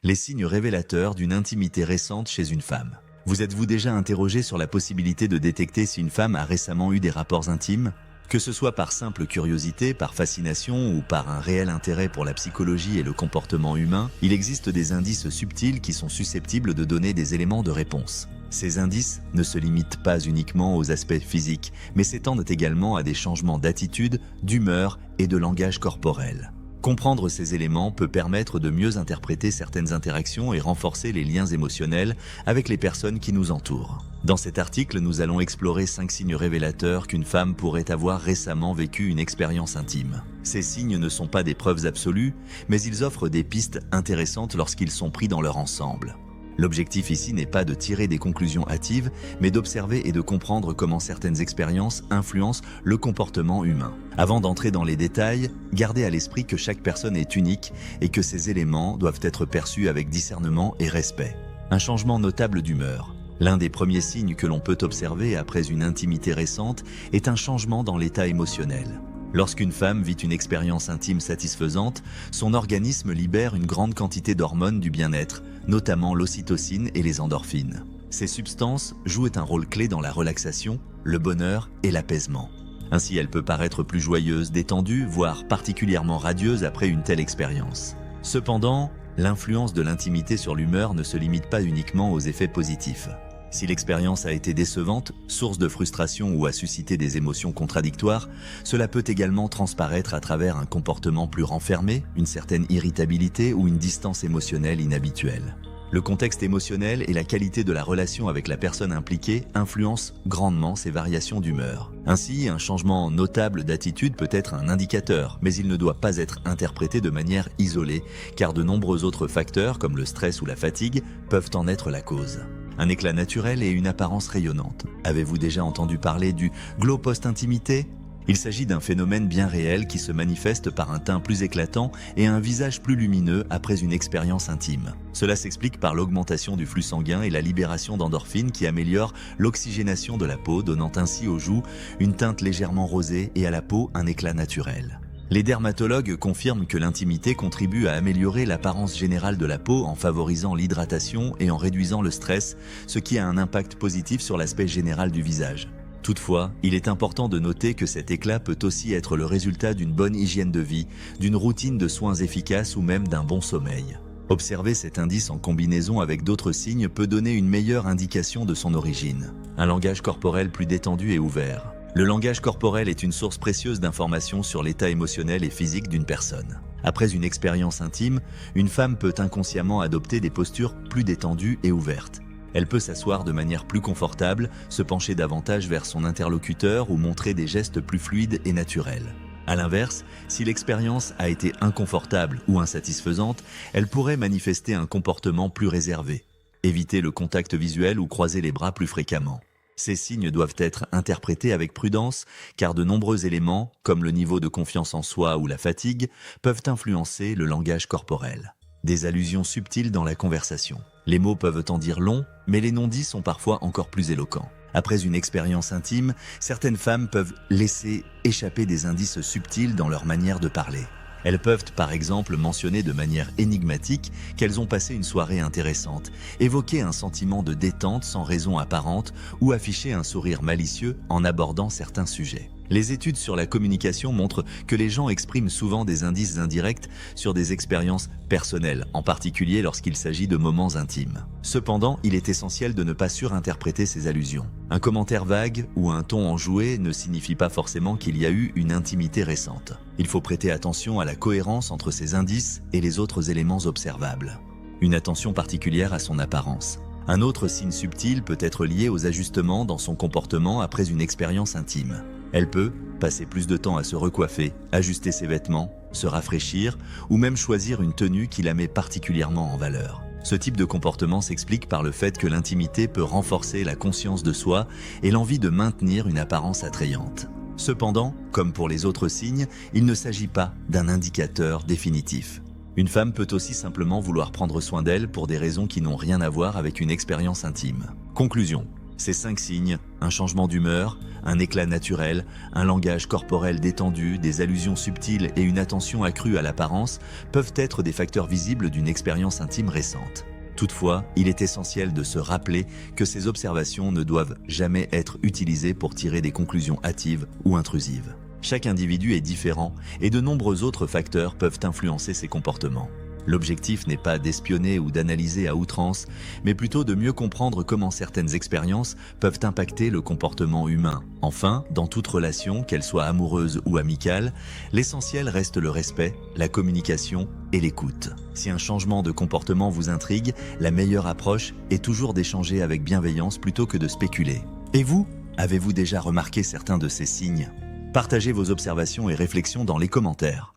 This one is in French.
Les signes révélateurs d'une intimité récente chez une femme. Vous êtes-vous déjà interrogé sur la possibilité de détecter si une femme a récemment eu des rapports intimes ? Que ce soit par simple curiosité, par fascination ou par un réel intérêt pour la psychologie et le comportement humain, il existe des indices subtils qui sont susceptibles de donner des éléments de réponse. Ces indices ne se limitent pas uniquement aux aspects physiques, mais s'étendent également à des changements d'attitude, d'humeur et de langage corporel. Comprendre ces éléments peut permettre de mieux interpréter certaines interactions et renforcer les liens émotionnels avec les personnes qui nous entourent. Dans cet article, nous allons explorer 5 signes révélateurs qu'une femme pourrait avoir récemment vécu une expérience intime. Ces signes ne sont pas des preuves absolues, mais ils offrent des pistes intéressantes lorsqu'ils sont pris dans leur ensemble. L'objectif ici n'est pas de tirer des conclusions hâtives, mais d'observer et de comprendre comment certaines expériences influencent le comportement humain. Avant d'entrer dans les détails, gardez à l'esprit que chaque personne est unique et que ces éléments doivent être perçus avec discernement et respect. Un changement notable d'humeur. L'un des premiers signes que l'on peut observer après une intimité récente est un changement dans l'état émotionnel. Lorsqu'une femme vit une expérience intime satisfaisante, son organisme libère une grande quantité d'hormones du bien-être, notamment l'ocytocine et les endorphines. Ces substances jouent un rôle clé dans la relaxation, le bonheur et l'apaisement. Ainsi, elle peut paraître plus joyeuse, détendue, voire particulièrement radieuse après une telle expérience. Cependant, l'influence de l'intimité sur l'humeur ne se limite pas uniquement aux effets positifs. Si l'expérience a été décevante, source de frustration ou a suscité des émotions contradictoires, cela peut également transparaître à travers un comportement plus renfermé, une certaine irritabilité ou une distance émotionnelle inhabituelle. Le contexte émotionnel et la qualité de la relation avec la personne impliquée influencent grandement ces variations d'humeur. Ainsi, un changement notable d'attitude peut être un indicateur, mais il ne doit pas être interprété de manière isolée, car de nombreux autres facteurs, comme le stress ou la fatigue, peuvent en être la cause. Un éclat naturel et une apparence rayonnante. Avez-vous déjà entendu parler du glow post-intimité ? Il s'agit d'un phénomène bien réel qui se manifeste par un teint plus éclatant et un visage plus lumineux après une expérience intime. Cela s'explique par l'augmentation du flux sanguin et la libération d'endorphines qui améliorent l'oxygénation de la peau, donnant ainsi aux joues une teinte légèrement rosée et à la peau un éclat naturel. Les dermatologues confirment que l'intimité contribue à améliorer l'apparence générale de la peau en favorisant l'hydratation et en réduisant le stress, ce qui a un impact positif sur l'aspect général du visage. Toutefois, il est important de noter que cet éclat peut aussi être le résultat d'une bonne hygiène de vie, d'une routine de soins efficace ou même d'un bon sommeil. Observer cet indice en combinaison avec d'autres signes peut donner une meilleure indication de son origine. Un langage corporel plus détendu et ouvert. Le langage corporel est une source précieuse d'informations sur l'état émotionnel et physique d'une personne. Après une expérience intime, une femme peut inconsciemment adopter des postures plus détendues et ouvertes. Elle peut s'asseoir de manière plus confortable, se pencher davantage vers son interlocuteur ou montrer des gestes plus fluides et naturels. A l'inverse, si l'expérience a été inconfortable ou insatisfaisante, elle pourrait manifester un comportement plus réservé, éviter le contact visuel ou croiser les bras plus fréquemment. Ces signes doivent être interprétés avec prudence, car de nombreux éléments, comme le niveau de confiance en soi ou la fatigue, peuvent influencer le langage corporel. Des allusions subtiles dans la conversation. Les mots peuvent en dire long, mais les non-dits sont parfois encore plus éloquents. Après une expérience intime, certaines femmes peuvent laisser échapper des indices subtils dans leur manière de parler. Elles peuvent par exemple mentionner de manière énigmatique qu'elles ont passé une soirée intéressante, évoquer un sentiment de détente sans raison apparente ou afficher un sourire malicieux en abordant certains sujets. Les études sur la communication montrent que les gens expriment souvent des indices indirects sur des expériences personnelles, en particulier lorsqu'il s'agit de moments intimes. Cependant, il est essentiel de ne pas surinterpréter ces allusions. Un commentaire vague ou un ton enjoué ne signifie pas forcément qu'il y a eu une intimité récente. Il faut prêter attention à la cohérence entre ces indices et les autres éléments observables. Une attention particulière à son apparence. Un autre signe subtil peut être lié aux ajustements dans son comportement après une expérience intime. Elle peut passer plus de temps à se recoiffer, ajuster ses vêtements, se rafraîchir ou même choisir une tenue qui la met particulièrement en valeur. Ce type de comportement s'explique par le fait que l'intimité peut renforcer la conscience de soi et l'envie de maintenir une apparence attrayante. Cependant, comme pour les autres signes, il ne s'agit pas d'un indicateur définitif. Une femme peut aussi simplement vouloir prendre soin d'elle pour des raisons qui n'ont rien à voir avec une expérience intime. Conclusion. Ces 5 signes, un changement d'humeur, un éclat naturel, un langage corporel détendu, des allusions subtiles et une attention accrue à l'apparence, peuvent être des facteurs visibles d'une expérience intime récente. Toutefois, il est essentiel de se rappeler que ces observations ne doivent jamais être utilisées pour tirer des conclusions hâtives ou intrusives. Chaque individu est différent et de nombreux autres facteurs peuvent influencer ses comportements. L'objectif n'est pas d'espionner ou d'analyser à outrance, mais plutôt de mieux comprendre comment certaines expériences peuvent impacter le comportement humain. Enfin, dans toute relation, qu'elle soit amoureuse ou amicale, l'essentiel reste le respect, la communication et l'écoute. Si un changement de comportement vous intrigue, la meilleure approche est toujours d'échanger avec bienveillance plutôt que de spéculer. Et vous, avez-vous déjà remarqué certains de ces signes ? Partagez vos observations et réflexions dans les commentaires.